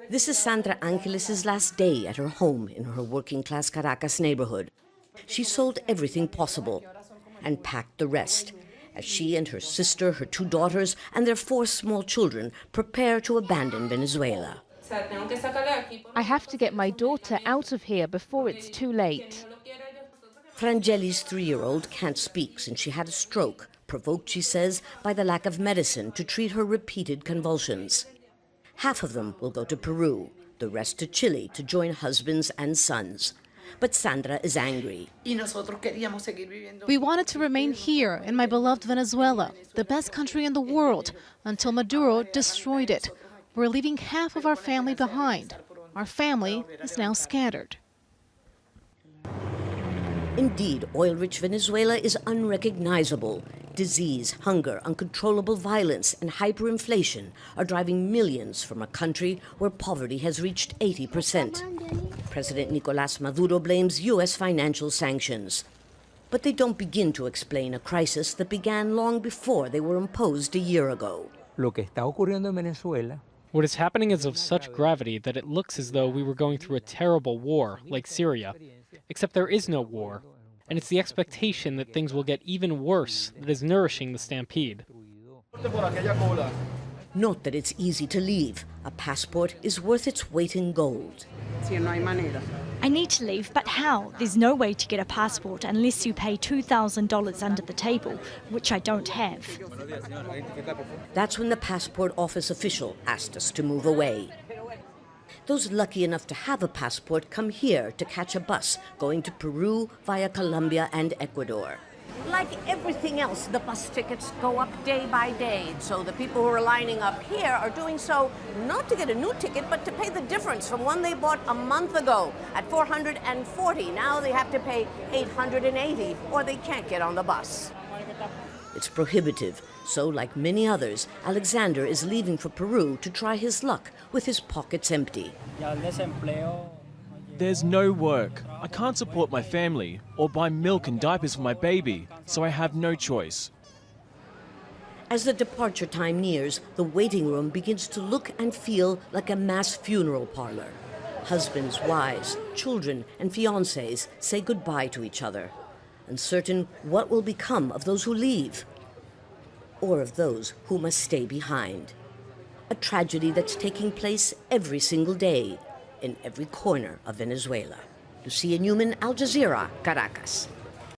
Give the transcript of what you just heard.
This is Sandra Angeles' last day at her home in her working-class Caracas neighborhood. She sold everything possible and packed the rest as she and her sister, her 2 daughters, and their 4 small children prepare to abandon Venezuela. I have to get my daughter out of here before it's too late. Frangeli's 3-year-old can't speak since she had a stroke, provoked, she says, by the lack of medicine to treat her repeated convulsions. Half of them will go to Peru, the rest to Chile to join husbands and sons. But Sandra is angry. We wanted to remain here in my beloved Venezuela, the best country in the world, until Maduro destroyed it. We're leaving half of our family behind. Our family is now scattered. Indeed, oil-rich Venezuela is unrecognizable. Disease, hunger, uncontrollable violence, and hyperinflation are driving millions from a country where poverty has reached 80%. President Nicolás Maduro blames U.S. financial sanctions. But they don't begin to explain a crisis that began long before they were imposed a year ago. What is happening is of such gravity that it looks as though we were going through a terrible war, like Syria. Except there is no war, and it's the expectation that things will get even worse that is nourishing the stampede. Note that it's easy to leave. A passport is worth its weight in gold. I need to leave, but how? There's no way to get a passport unless you pay $2,000 under the table, which I don't have. That's when the passport office official asked us to move away. Those lucky enough to have a passport come here to catch a bus going to Peru via Colombia and Ecuador. Like everything else, the bus tickets go up day by day. So the people who are lining up here are doing so not to get a new ticket, but to pay the difference from one they bought a month ago at $440. Now they have to pay $880, or they can't get on the bus. It's prohibitive. So, like many others, Alexander is leaving for Peru to try his luck with his pockets empty. There's no work. I can't support my family or buy milk and diapers for my baby, so I have no choice. As the departure time nears, the waiting room begins to look and feel like a mass funeral parlor. Husbands, wives, children, and fiancés say goodbye to each other, uncertain what will become of those who leave, or of those who must stay behind. A tragedy that's taking place every single day in every corner of Venezuela. Lucía, Newman, Aljazzira, Caracas.